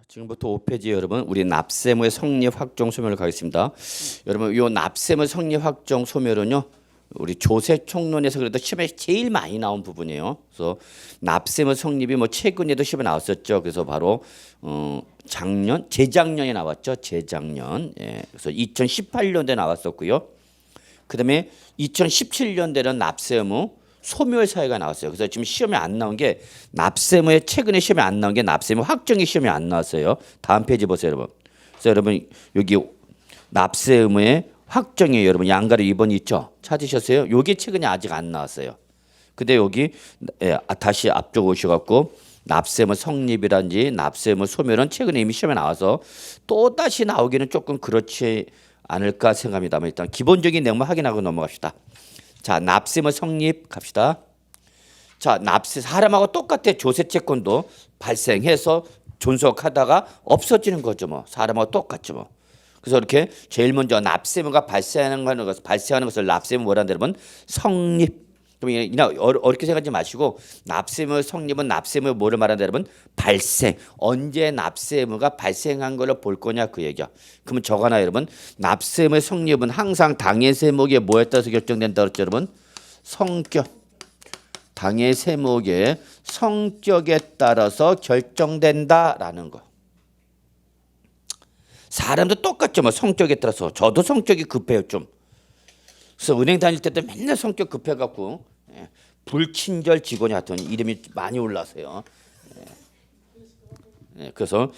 지금부터 5페이지 여러분 우리 납세무의 성립 확정 소멸을 가겠습니다. 여러분 요 납세무 성립 확정 소멸은요 우리 조세 총론에서 그래도 시험에 제일 많이 나온 부분이에요. 그래서 납세무 성립이 뭐 최근에도 시험에 나왔었죠. 그래서 바로 작년 재작년에 나왔죠. 재작년. 예. 그래서 2018년도에 나왔었고요. 그다음에 2017년도에는 납세무 소멸 사유가 나왔어요. 그래서 지금 시험에 안 나온 게 납세무에 최근에 시험에 안 나온 게 납세무 확정이 시험에 안 나왔어요. 다음 페이지 보세요, 여러분. 그래서 여러분 여기 납세무의 확정이 여러분 양가로 2번 있죠. 찾으셨어요? 요게 최근에 아직 안 나왔어요. 근데 여기 다시 앞쪽 오셔갖고 납세무 성립이란지 납세무 소멸은 최근에 이미 시험에 나와서 또 다시 나오기는 조금 그렇지 않을까 생각합니다만 일단 기본적인 내용만 확인하고 넘어갑시다. 자, 납세무 성립 갑시다. 자, 납세 사람하고 똑같아. 조세채권도 발생해서 존속하다가 없어지는 거죠, 뭐. 사람하고 똑같죠, 뭐. 그래서 이렇게 제일 먼저 납세무가 발생하는 것을 납세무 뭐라는 여러분 성립. 그럼 그냥 어렵게 생각하지 마시고 납세무 성립은 납세무 뭐를 말하는 여러분 발생. 언제 납세무가 발생한 걸로 볼 거냐 그 얘기야. 그러면 적어놔 여러분. 납세무의 성립은 항상 당해 세목에 뭐에 따라서 결정된다 그랬죠 여러분? 성격. 당해 세목의 성격에 따라서 결정된다라는 거. 사람도 똑같죠. 뭐 성격에 따라서. 저도 성격이 급해요 좀. 그래서 은행 다닐 때도 맨날 성격 급해갖고 불친절 직원이 하여튼 이름이 많이 올라서요. 그래서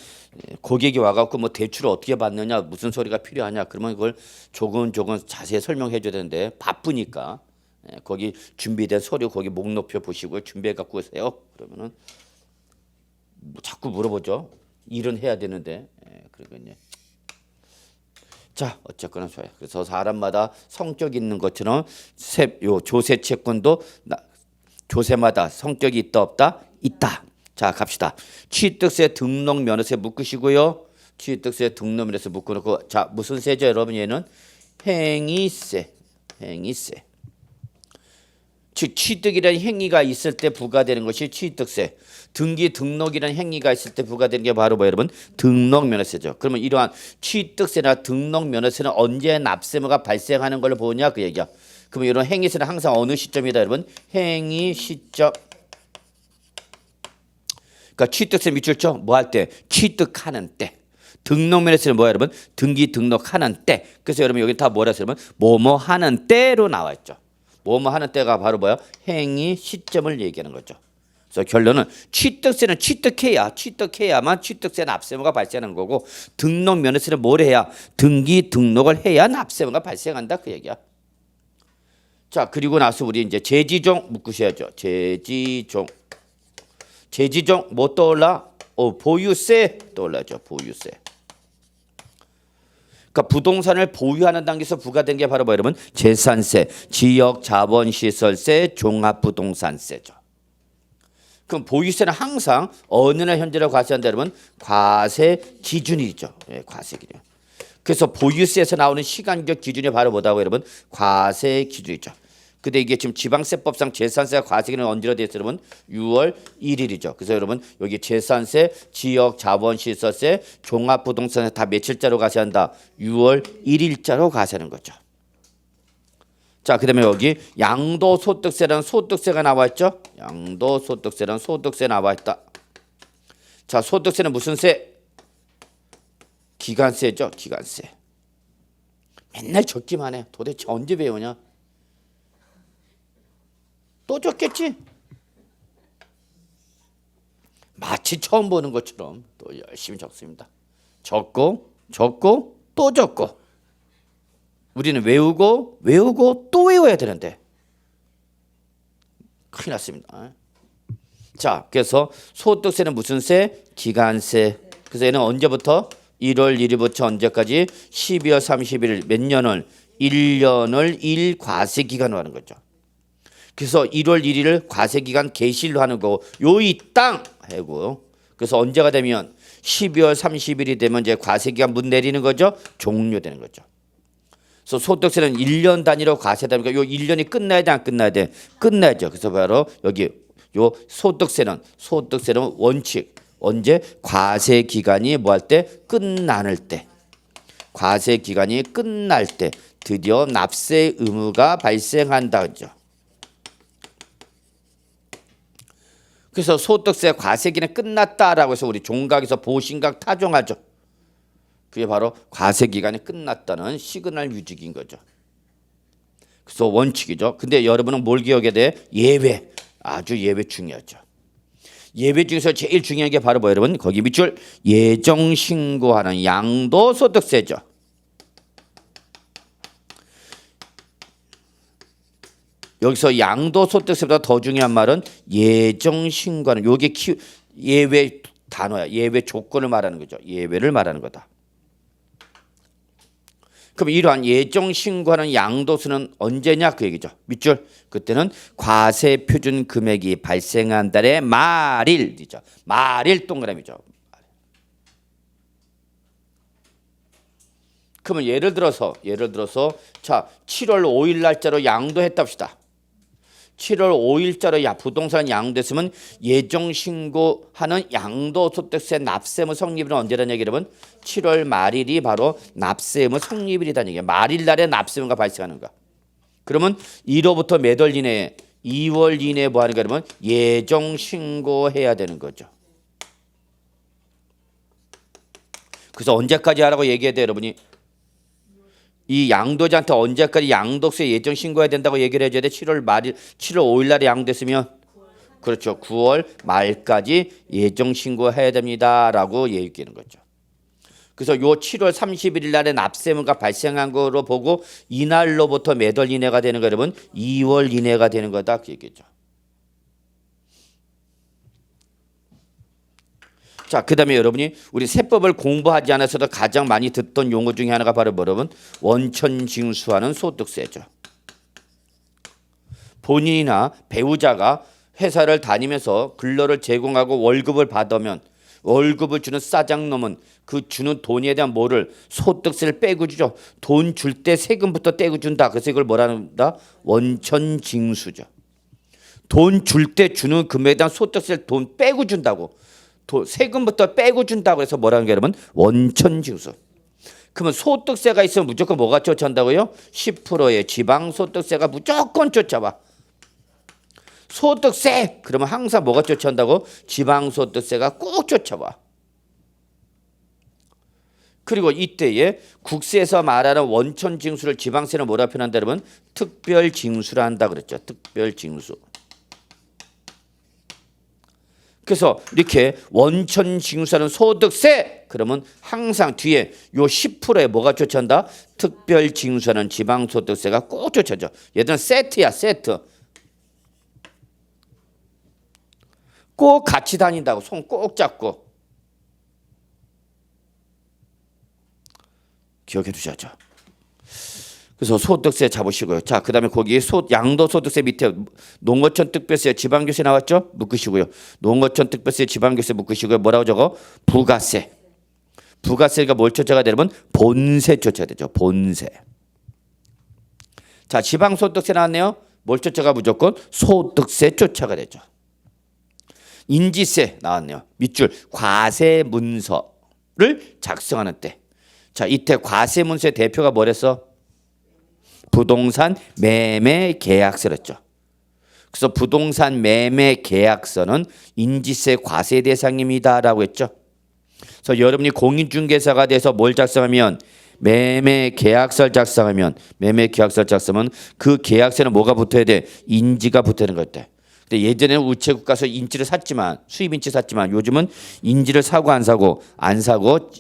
고객이 와갖고 뭐 대출을 어떻게 받느냐 무슨 소리가 필요하냐 그러면 그걸 조금조금 자세히 설명해 줘야 되는데 바쁘니까 거기 준비된 서류 거기 목록표 보시고 준비해 갖고 오세요. 그러면은 자꾸 물어보죠. 일은 해야 되는데 그러거든요. 자, 어쨌거나 좋아요. 그래서 사람마다 성격이 있는 것처럼 요 조세 채권도 조세마다 성격이 있다 없다? 있다. 자, 갑시다. 취득세 등록 면허세 묶으시고요. 취득세 등록 면허세 묶어놓고 자, 무슨 세죠, 여러분? 얘는 행위세. 행위세. 즉 취득이라는 행위가 있을 때 부과되는 것이 취득세. 등기 등록이라는 행위가 있을 때 부과되는 게 바로 뭐 여러분 등록 면허세죠. 그러면 이러한 취득세나 등록 면허세는 언제 납세무가 발생하는 걸로 보냐 그 얘기야. 그러면 이런 행위세는 항상 어느 시점이다 여러분? 행위 시점. 그러니까 취득세 미쳤죠? 뭐 할 때? 취득하는 때. 등록 면허세는 뭐야 여러분? 등기 등록하는 때. 그래서 여러분 여기 다 뭐라 했어요 여러분? 뭐뭐 하는 때로 나와 있죠. 뭐뭐 하는 때가 바로 뭐야? 행위 시점을 얘기하는 거죠. 그래서 결론은 취득세는 취득해야만 취득세 납세무가 발생하는 거고 등록 면허세는 뭘 해야? 등기 등록을 해야 납세무가 발생한다 그 얘기야. 자, 그리고 나서 우리 이제 제지종 묶으셔야죠. 제지종 뭐 떠올라? 보유세 떠올라죠. 보유세. 그러니까 부동산을 보유하는 단계에서 부과된 게 바로 뭐 여러분? 재산세, 지역자본시설세, 종합부동산세죠. 그럼 보유세는 항상 어느 날 현재로 과세한다 여러분? 과세 기준이죠. 예, 과세 기준. 그래서 보유세에서 나오는 시간적 기준이 바로 뭐다고 여러분? 과세 기준이죠. 근데 이게 지금 지방세법상 재산세가 과세기는 언제로 되어 있어요 여러분? 6월 1일이죠. 그래서 여러분 여기 재산세, 지역자본시설세, 종합부동산세 다 며칠자로 과세한다? 6월 1일자로 과세하는 거죠. 자, 그다음에 여기 양도소득세라는 소득세가 나와 있죠. 양도소득세라는 소득세 나와 있다. 자, 소득세는 무슨 세? 기간세죠. 기간세. 맨날 적기만 해. 도대체 언제 배우냐? 또 적겠지? 마치 처음 보는 것처럼 또 열심히 적습니다. 적고 또 적고 우리는 외우고 또 외워야 되는데 큰일 났습니다. 자, 그래서 소득세는 무슨 세? 기간세. 그래서 얘는 언제부터? 1월 1일부터 언제까지? 12월 31일 몇 년을? 1년을 1과세 기간으로 하는 거죠. 그래서 1월 1일을 과세기간 개시일로 하는 거고 요이 땅 하고 그래서 언제가 되면 12월 30일이 되면 이제 과세기간 문 내리는 거죠. 종료되는 거죠. 그래서 소득세는 1년 단위로 과세되니까 요 1년이 끝나야 돼 안 끝나야 돼? 끝나야죠. 그래서 바로 여기 요 소득세는 원칙 언제? 과세 기간이 뭐 할 때? 끝나는 때. 과세 기간이 끝날 때 드디어 납세 의무가 발생한다 그죠. 그래서 소득세 과세 기간이 끝났다라고 해서 우리 종각에서 보신각 타종하죠. 그게 바로 과세 기간이 끝났다는 시그널 뮤직인 거죠. 그래서 원칙이죠. 근데 여러분은 뭘 기억해야 돼? 예외. 아주 예외 중요하죠. 예외 중에서 제일 중요한 게 바로 뭐 여러분? 거기 밑줄 예정 신고하는 양도소득세죠. 여기서 양도소득세보다 더 중요한 말은 예정 신고하는 요게 예외 단어야. 예외 조건을 말하는 거죠. 예외를 말하는 거다. 그럼 이러한 예정 신고하는 양도세는 언제냐 그 얘기죠. 밑줄 그때는 과세 표준 금액이 발생한 달의 말일이죠. 말일 동그라미죠. 그러면 예를 들어서 자 7월 5일 날짜로 양도했다 합시다. 7월 5일자로 부동산 양도했으면 예정 신고하는 양도소득세 납세 의무 성립일은 언제라는 얘기 여러분? 7월 말일이 바로 납세 의무 성립일이라는 얘기예요. 말일 날에 납세 의무가 발생하는 거. 그러면 1월부터 몇 월 이내에 2월 이내에 뭐 하는 거 여러분? 예정 신고해야 되는 거죠. 그래서 언제까지 하라고 얘기해야 돼요, 여러분이? 이 양도자한테 언제까지 양도세 예정 신고해야 된다고 얘기를 해줘야 돼? 7월 말일, 7월 5일 날에 양도했으면 그렇죠. 9월 말까지 예정 신고해야 됩니다라고 얘기하는 거죠. 그래서 요 7월 31일 날에 납세의무가 발생한 거로 보고 이날로부터 몇 월 이내가 되는 거 여러분? 2월 이내가 되는 거다 그 얘기죠. 자, 그다음에 여러분이 우리 세법을 공부하지 않아서도 가장 많이 듣던 용어 중에 하나가 바로 뭐 여러분? 원천징수하는 소득세죠. 본인이나 배우자가 회사를 다니면서 근로를 제공하고 월급을 받으면 월급을 주는 사장놈은 그 주는 돈에 대한 뭐를 소득세를 빼고 주죠. 돈 줄 때 세금부터 떼고 준다. 그래서 이걸 뭐라 한다? 원천징수죠. 돈 줄 때 주는 금액에 대한 소득세를 돈 빼고 준다고. 세금부터 빼고 준다고 해서 뭐라는 게 여러분? 원천징수. 그러면 소득세가 있으면 무조건 뭐가 쫓아온다고요? 10%의 지방소득세가 무조건 쫓아와. 소득세! 그러면 항상 뭐가 쫓아온다고? 지방소득세가 꼭 쫓아와. 그리고 이때에 국세에서 말하는 원천징수를 지방세는 뭐라 표현한다 여러분? 특별징수라 한다 그랬죠. 특별징수. 그래서 이렇게 원천징수하는 소득세 그러면 항상 뒤에 요 10%에 뭐가 쫓아온다? 특별징수하는 지방소득세가 꼭 쫓아져. 얘들은 세트야 세트. 꼭 같이 다닌다고. 손 꼭 잡고. 기억해 두셔야죠. 그래서 소득세 잡으시고요. 자, 그다음에 거기 양도소득세 밑에 농어촌 특별세 지방교세 나왔죠? 묶으시고요. 농어촌 특별세 지방교세 묶으시고요. 뭐라고 적어? 부가세. 부가세가 뭘 쫓아가야 되냐면 본세 쫓아야 되죠. 본세. 자, 지방소득세 나왔네요. 뭘 쫓아가? 무조건 소득세 쫓아가 되죠. 인지세 나왔네요. 밑줄 과세 문서를 작성하는 때. 자, 이때 과세 문서의 대표가 뭐랬어? 부동산 매매 계약서랬죠. 그래서 부동산 매매 계약서는 인지세 과세 대상입니다라고 했죠. 그래서 여러분이 공인중개사가 돼서 뭘 작성하면 매매 계약서를 작성하면 그 계약서는 뭐가 붙어야 돼? 인지가 붙어야 되는 거였대. 근데 예전에는 우체국 가서 인지를 샀지만 수입인지 샀지만 요즘은 인지를 사고 안 사고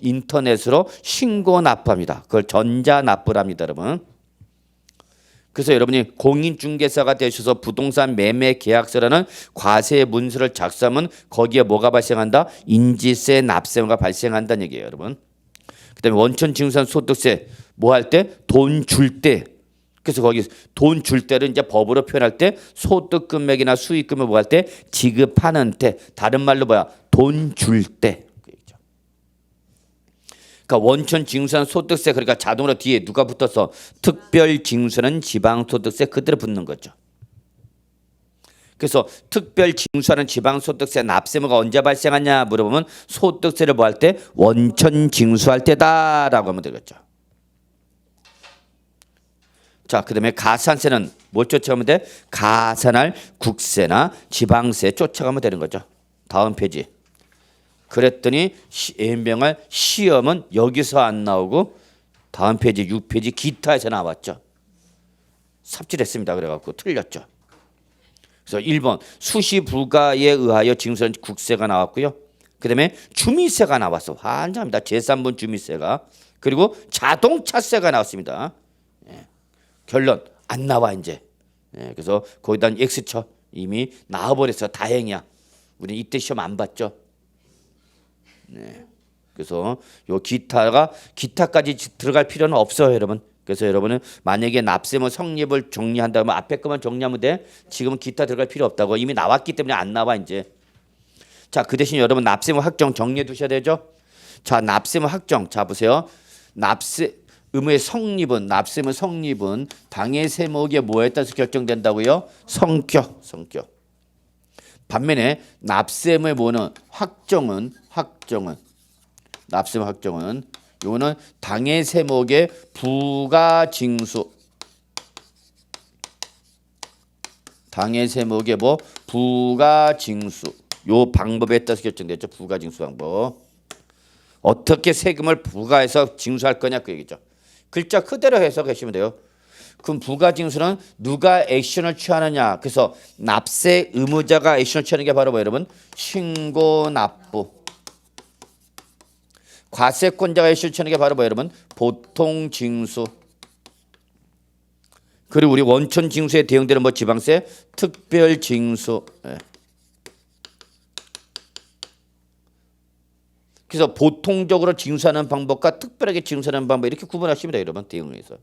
인터넷으로 신고 납부합니다. 그걸 전자 납부를 합니다, 여러분. 그래서 여러분이 공인중개사가 되셔서 부동산 매매 계약서라는 과세 문서를 작성하면 거기에 뭐가 발생한다? 인지세 납세가 발생한다는 얘기예요, 여러분. 그다음에 원천징수한 소득세 뭐 할 때? 돈 줄 때. 그래서 거기 돈 줄 때를 이제 법으로 표현할 때 소득 금액이나 수익 금액 뭐 할 때? 지급하는 때. 다른 말로 뭐야? 돈 줄 때. 그러니까 원천징수한 소득세 그러니까 자동으로 뒤에 누가 붙어서 특별징수는 지방소득세 그대로 붙는 거죠. 그래서 특별 징수하는 지방소득세 납세무가 언제 발생하냐 물어보면 소득세를 뭐 할 때 원천 징수할 때다라고 하면 되겠죠. 자, 그다음에 가산세는 뭘 쫓아가면 돼? 가산할 국세나 지방세 쫓아가면 되는 거죠. 다음 페이지. 그랬더니 N병할 시험은 여기서 안 나오고 다음 페이지 6페이지 기타에서 나왔죠. 삽질했습니다. 그래갖고 틀렸죠. 그래서 1번 수시 불가에 의하여 징수한 국세가 나왔고요. 그다음에 주민세가 나왔어. 환장합니다. 제3분 주민세가. 그리고 자동차세가 나왔습니다. 예. 결론 안 나와 이제. 예. 그래서 거기다 X 쳐. 이미 나와버렸어. 다행이야. 우리 이때 시험 안 봤죠. 네. 그래서 요 기타까지 들어갈 필요는 없어요, 여러분. 그래서 여러분은 만약에 납세무 성립을 정리한다면 앞에 것만 정리하면 돼. 지금은 기타 들어갈 필요 없다고. 이미 나왔기 때문에 안 나와 이제. 자, 그 대신 여러분 납세무 확정 정리해 두셔야 되죠. 자, 납세무 확정. 자, 보세요. 의무의 성립은 납세무 성립은 당해 세목에 뭐에 따라서 결정된다고요? 성격. 반면에 납세무의 뭐는 확정은 납세무 확정은 요거는 당해 세목의 부가징수. 당해 세목의 뭐 부가징수. 요 방법에 따라서 결정됐죠. 부가징수 방법. 어떻게 세금을 부과해서 징수할 거냐 그 얘기죠. 글자 그대로 해석하시면 돼요. 그럼 부가징수는 누가 액션을 취하느냐. 그래서 납세 의무자가 액션을 취하는 게 바로 뭐 여러분? 신고납부. 과세권자가 액션을 취하는 게 바로 뭐 여러분? 보통징수. 그리고 우리 원천징수에 대응되는 뭐 지방세? 특별징수. 예. 그래서 보통적으로 징수하는 방법과 특별하게 징수하는 방법 이렇게 구분하시면 돼요, 여러분. 대응에서.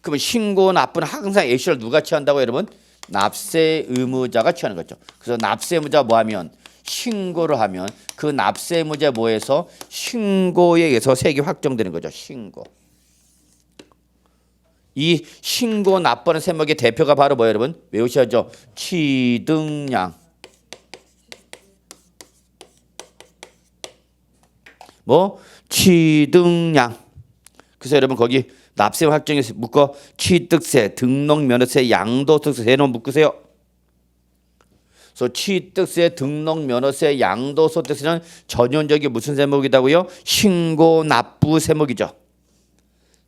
그러면 신고 납부는 항상 액션을 누가 취한다고 여러분? 납세 의무자가 취하는 거죠. 그래서 납세 의무자 뭐 하면 신고를 하면 그 납세 의무자 뭐에서 신고에 의해서 세액이 확정되는 거죠. 신고. 이 신고 납부하는 세목의 대표가 바로 뭐예요, 여러분? 외우셔야죠. 취등량. 뭐 취등량. 그래서 여러분 거기 납세 확정에서 묶어 취득세, 등록면허세, 양도소득세 세는 묶으세요. 그래서 취득세, 등록면허세, 양도소득세는 전형적인 무슨 세목이다고요? 신고 납부 세목이죠.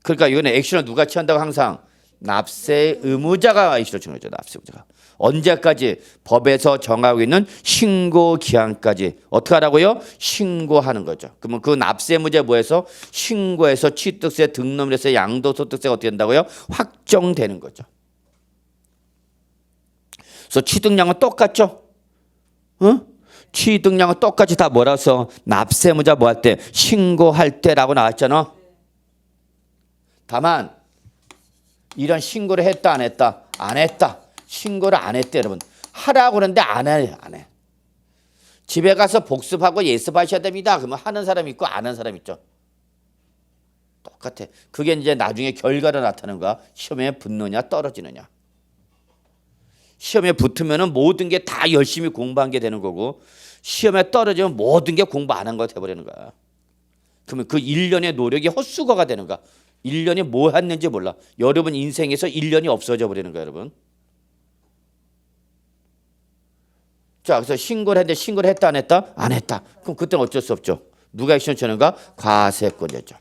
그러니까 이거는 액션을 누가 취한다고 항상 납세 의무자가 액션을 취하는 거죠. 납세 의무자가. 언제까지? 법에서 정하고 있는 신고 기한까지 어떻게 하라고요? 신고하는 거죠. 그러면 그 납세 의무자 뭐해서 신고해서 취득세, 등록면허세, 양도소득세가 어떻게 된다고요? 확정되는 거죠. 그래서 취득량은 똑같죠? 취득량은 똑같이 다 뭐라서 납세 의무자 뭐 할 때? 신고할 때라고 나왔잖아. 다만 이런 신고를 했다 안 했다? 안 했다. 신고를 안 했대 여러분. 하라고 그러는데 안 해. 집에 가서 복습하고 예습하셔야 됩니다. 그러면 하는 사람 있고 안 하는 사람 있죠. 똑같아. 그게 이제 나중에 결과로 나타나는 거야. 시험에 붙느냐 떨어지느냐. 시험에 붙으면 모든 게 다 열심히 공부한 게 되는 거고 시험에 떨어지면 모든 게 공부 안 한 거 돼버리는 거야. 그러면 그 1년의 노력이 헛수고가 되는 거야. 1년이 뭐 했는지 몰라. 여러분 인생에서 1년이 없어져 버리는 거야, 여러분. 자, 그래서 신고를 했는데 신고를 했다 안 했다? 안 했다. 그럼 그때는 어쩔 수 없죠. 누가 액션 취하는가? 과세권자죠.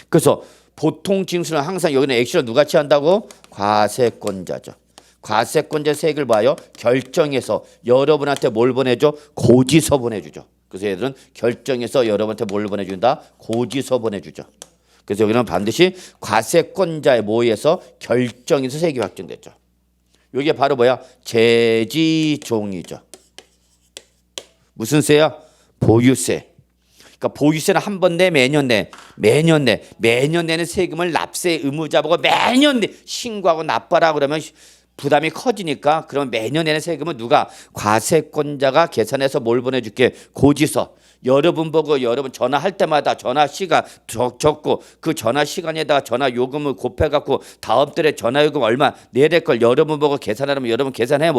그래서 보통 징수는 항상 여기는 액션을 누가 취한다고? 과세권자죠. 과세권자 세액을 봐요. 결정해서 여러분한테 뭘 보내줘? 고지서 보내주죠. 그래서 얘들은 결정해서 여러분한테 뭘 보내준다? 고지서 보내주죠. 그래서 여기는 반드시 과세권자의 모의에서 결정해서 세액이 확정됐죠. 이게 바로 뭐야? 제지종이죠. 무슨 세야? 보유세. 그러니까 보유세는 한 번 내, 매년 내. 매년 내는 세금을 납세 의무자 보고 매년 내. 신고하고 납부하라 그러면 부담이 커지니까 그럼 매년 내는 세금은 누가 과세권자가 계산해서 뭘 보내줄게 고지서. 여러분 보고 여러분 전화할 때마다 전화 시간 적고 그 전화 시간에다가 전화 요금을 곱해갖고 다음 달에 전화 요금 얼마 내릴 걸 여러분 보고 계산하려면 여러분 계산해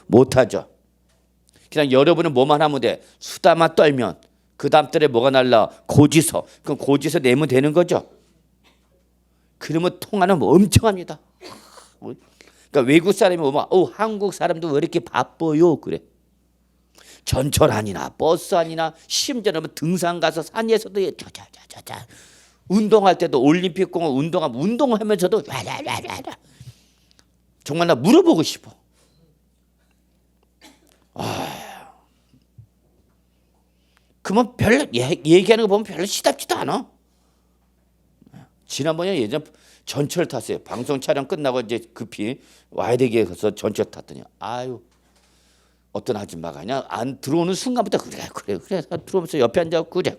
못하죠. 그냥 여러분은 뭐만 하면 돼. 수다만 떨면 그 다음 달에 뭐가 날라 고지서. 그럼 고지서 내면 되는 거죠. 그러면 통화는 엄청합니다. 그러니까 외국 사람이 오면 한국 사람도 왜 이렇게 바빠요? 그래. 전철 아니나 버스 아니나 심지어는 등산 가서 산에서도 자자자자 운동할 때도 올림픽공원 운동하면서도 정말 나 물어보고 싶어. 그러면 별로 얘기하는 거 보면 별로 시답지도 않아. 지난번에 예전 전철 탔어요. 방송 촬영 끝나고 이제 급히 와야 되게 해서 전철 탔더니 어떤 아줌마가 그냥 안 들어오는 순간부터 그래 들어오면서 옆에 앉아 그래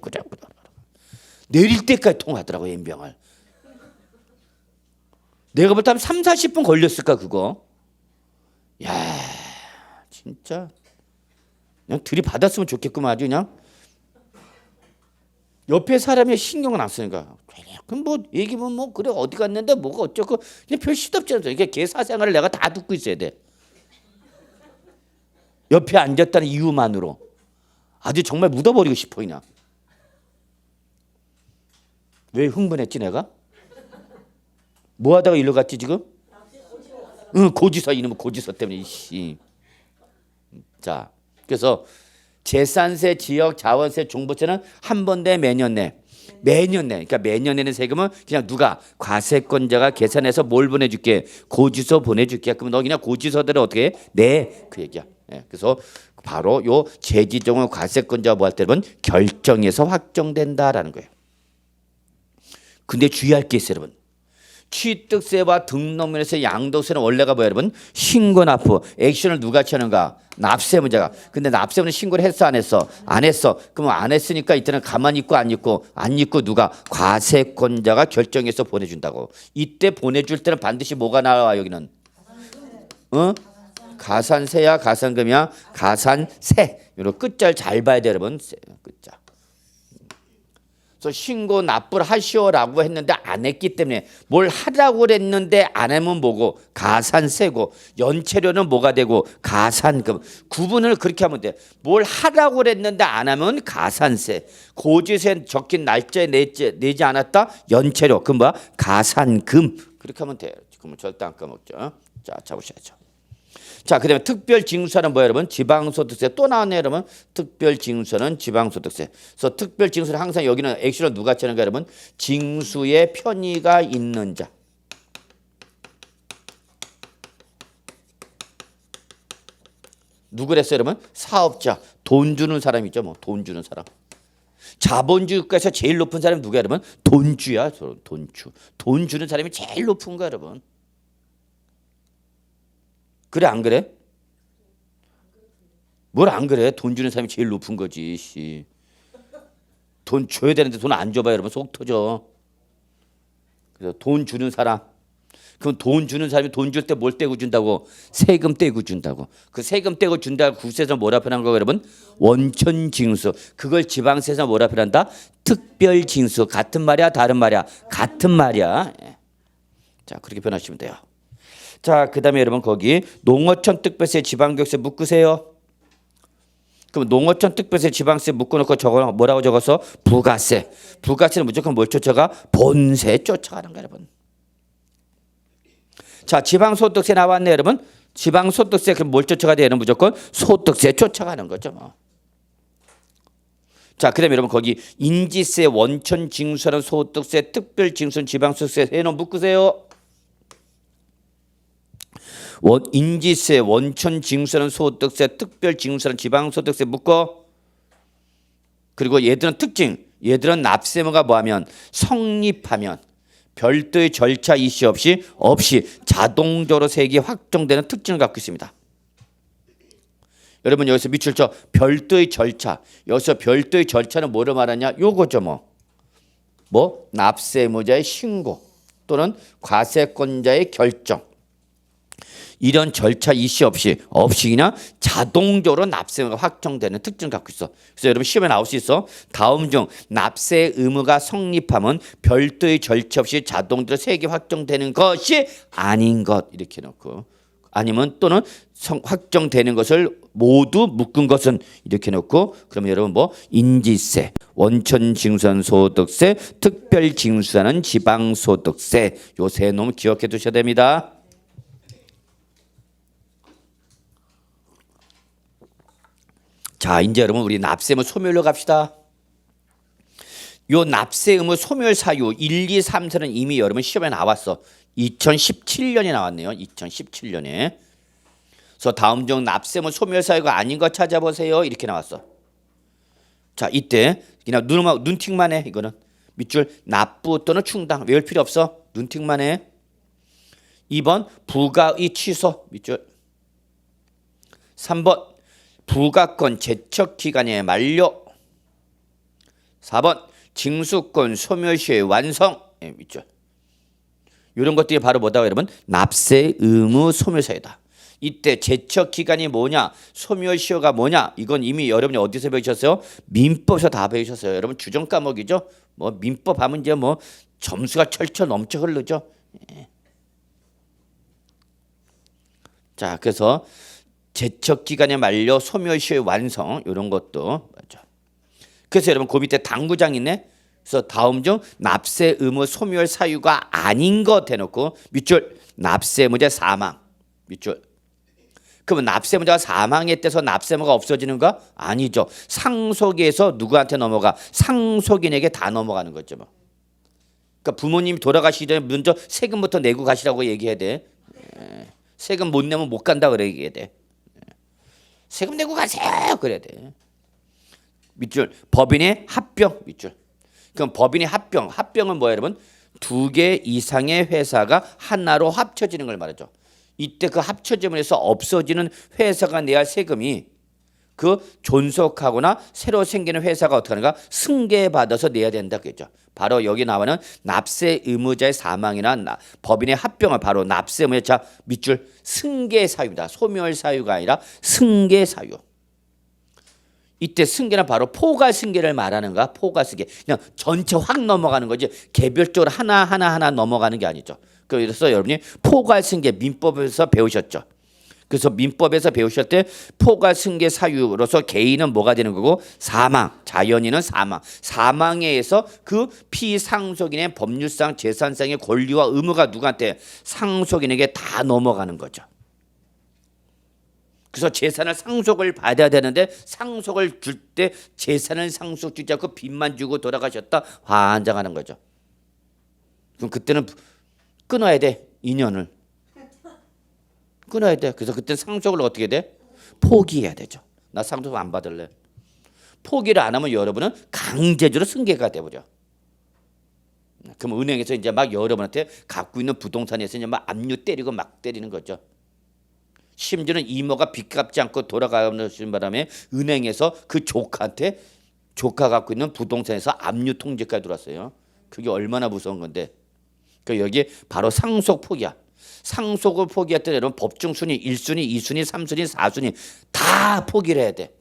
내릴 때까지 통화하더라고. 연병을 내가 볼 때 한 30-40분 걸렸을까 그거. 야 진짜 그냥 들이받았으면 좋겠구만. 아주 그냥 옆에 사람이 신경을 안 쓰니까 그럼 뭐 얘기면 뭐 그래 어디 갔는데 뭐가 어쩌고 그냥 별 시덥지 않아. 이게 걔 사생활을 내가 다 듣고 있어야 돼. 옆에 앉았다는 이유만으로 아주 정말 묻어버리고 싶어. 그냥 왜 흥분했지 내가? 뭐 하다가 일로 갔지 지금? 고지서. 이놈의 고지서 때문에. 자 그래서 재산세, 지역, 자원세, 종부세는 한 번 내 매년 내. 그러니까 매년 내는 세금은 그냥 누가 과세권자가 계산해서 뭘 보내줄게 고지서 보내줄게. 그럼 너 그냥 고지서대로 어떻게 해? 내 그 얘기야. 그래서 바로 요 재지정은 과세권자가 뭐 할 때는 결정해서 확정된다라는 거예요. 근데 주의할 게 있어요, 여러분. 취득세와 등록면에서 양도세는 원래가 뭐야, 여러분? 신고 납부. 액션을 누가 취하는가? 납세문자가. 근데 납세문은 신고를 했어, 안 했어? 안 했어. 그럼 안 했으니까 이때는 가만히 있고 안 있고 누가? 과세권자가 결정해서 보내준다고. 이때 보내줄 때는 반드시 뭐가 나와 여기는? 가산세야 가산금이야 가산세. 이런 끝자를 잘 봐야 돼 여러분. 끝자. 그래서 신고 납부를 하시오라고 했는데 안 했기 때문에 뭘 하라고 그랬는데 안 하면 뭐고 가산세고 연체료는 뭐가 되고 가산금. 구분을 그렇게 하면 돼. 뭘 하라고 그랬는데 안 하면 가산세. 고지서에 적힌 날짜에 내지 않았다 연체료. 그럼 뭐야 가산금. 그렇게 하면 돼. 그러면 절대 안 까먹죠. 자 잡으셔야죠. 자, 그다음에 특별징수세는 뭐예요, 여러분? 지방소득세. 또 나왔네요, 여러분. 특별징수세는 지방소득세. 그래서 특별징수는 항상 여기는 액션을 누가 치는가, 여러분? 징수의 편의가 있는 자. 누구랬어요, 여러분? 사업자. 돈 주는 사람 있죠, 뭐. 돈 주는 사람. 자본주의 국가에서 제일 높은 사람이 누구야, 여러분? 돈주야, 돈주. 돈 주는 사람이 제일 높은 거야, 여러분. 그래 안 그래? 뭘 안 그래? 돈 주는 사람이 제일 높은 거지. 돈 줘야 되는데 돈 안 줘봐 여러분 속 터져. 그래서 돈 주는 사람. 그럼 돈 주는 사람이 돈 줄 때 뭘 떼고 준다고? 세금 떼고 준다고. 그 세금 떼고 준다고 국세에서 뭐라 표현한 거예요 여러분? 원천징수. 그걸 지방세에서 뭐라 표현한다? 특별징수. 같은 말이야 다른 말이야? 같은 말이야. 자 그렇게 표현하시면 돼요. 자, 그다음에 여러분 거기 농어촌 특별세 지방교육세 묶으세요. 그럼 농어촌 특별세 지방세 묶어놓고 저거 뭐라고 적어서 부가세. 부가세는 무조건 뭘 쫓아가? 본세 쫓아가는 거야 여러분. 자, 지방소득세 나왔네 여러분. 지방소득세 그럼 뭘 쫓아가야 돼? 얘는 무조건 소득세 쫓아가는 거죠 뭐. 자, 그다음에 여러분 거기 인지세, 원천징수는 소득세, 특별징수는 지방소득세 해놓은 묶으세요. 인지세, 원천징수는 소득세, 특별징수는 지방소득세 묶어. 그리고 얘들은 특징. 얘들은 납세무가 뭐하면 성립하면 별도의 절차 이시 없이 자동적으로 세액이 확정되는 특징을 갖고 있습니다. 여러분 여기서 밑줄 쳐. 별도의 절차. 여기서 별도의 절차는 뭐를 말하냐? 요거죠 뭐 납세무자의 신고 또는 과세권자의 결정. 이런 절차 이시 없이 그냥 자동적으로 납세 의무가 확정되는 특징을 갖고 있어. 그래서 여러분 시험에 나올 수 있어. 다음 중 납세 의무가 성립하면 별도의 절차 없이 자동적으로 세액이 확정되는 것이 아닌 것 이렇게 놓고 아니면 또는 확정되는 것을 모두 묶은 것은 이렇게 놓고 그러면 여러분 뭐 인지세, 원천징수소득세, 특별징수하는 지방소득세 요 세 놈 기억해 두셔야 됩니다. 자 이제 여러분 우리 납세 의무 소멸로 갑시다. 요 납세 의무 소멸 사유 1, 2, 3, 4는 이미 여러분 시험에 나왔어. 2017년에 나왔네요. 2017년에. 그래서 다음 중 납세 의무 소멸 사유가 아닌 거 찾아보세요. 이렇게 나왔어. 자 이때 그냥 눈팅만 해. 이거는 밑줄 납부 또는 충당 외울 필요 없어. 눈팅만 해. 2번 부가의 취소 밑줄. 3번 부가권 제척 기간의 만료. 4번 징수권 소멸 시의 완성. 밑줄. 이런 것들이 바로 뭐다 여러분? 납세 의무 소멸사유다. 이때 제척 기간이 뭐냐, 소멸시효가 뭐냐, 이건 이미 여러분이 어디서 배우셨어요? 민법에서 다 배우셨어요. 여러분 주전 과목이죠. 뭐 민법 하면 이제 뭐 점수가 철철 넘쳐 흐르죠. 예. 자, 그래서 제척 기간의 만료, 소멸시효의 완성 이런 것도 맞죠. 그래서 여러분 그 밑에 당구장 있네. 그래서 다음 중 납세 의무 소멸 사유가 아닌 것 대놓고 밑줄 납세 의무자 사망 밑줄. 그러면 납세 의무자가 사망했대서 납세 의무가 없어지는가? 아니죠. 상속에서 누구한테 넘어가? 상속인에게 다 넘어가는 거죠. 뭐. 그러니까 부모님이 돌아가시기 전에 먼저 세금부터 내고 가시라고 얘기해야 돼. 세금 못 내면 못 간다 그래 얘기해야 돼. 세금 내고 가세요 그래야 돼. 밑줄 법인의 합병 밑줄. 그럼 법인의 합병은 뭐예요, 여러분? 2개 이상의 회사가 하나로 합쳐지는 걸 말하죠. 이때 그 합쳐짐을 해서 없어지는 회사가 내야 할 세금이 그 존속하거나 새로 생기는 회사가 어떻게 하는가? 승계받아서 내야 된다 그랬죠. 바로 여기 나오는 납세 의무자의 사망이나 법인의 합병을 바로 납세 의무자 밑줄 승계 사유입니다. 소멸 사유가 아니라 승계 사유. 이때 승계는 바로 포괄 승계를 말하는가? 포괄 승계. 그냥 전체 확 넘어가는 거지. 개별적으로 하나 넘어가는 게 아니죠. 그래서 여러분이 포괄 승계 민법에서 배우셨죠. 그래서 민법에서 배우실 때 포괄 승계 사유로서 개인은 뭐가 되는 거고 사망, 자연인은 사망. 사망에 의해서 그 피상속인의 법률상 재산상의 권리와 의무가 누구한테? 상속인에게 다 넘어가는 거죠. 그래서 재산을 상속을 받아야 되는데 상속을 줄 때 재산을 상속 주지 않고 빚만 주고 돌아가셨다 환장하는 거죠. 그럼 그때는 끊어야 돼. 인연을. 끊어야 돼. 그래서 그때 상속을 어떻게 돼? 포기해야 되죠. 나 상속 안 받을래. 포기를 안 하면 여러분은 강제적으로 승계가 돼버려. 그럼 은행에서 이제 막 여러분한테 갖고 있는 부동산에서 이제 막 압류 때리고 막 때리는 거죠. 심지어는 이모가 빚 갚지 않고 돌아가는 바람에 은행에서 그 조카한테 조카 갖고 있는 부동산에서 압류 통지까지 들어왔어요. 그게 얼마나 무서운 건데. 그러니까 여기 바로 상속 포기야. 상속을 포기했더니 여러분 법정 순위 1순위, 2순위, 3순위, 4순위 다 포기를 해야 돼.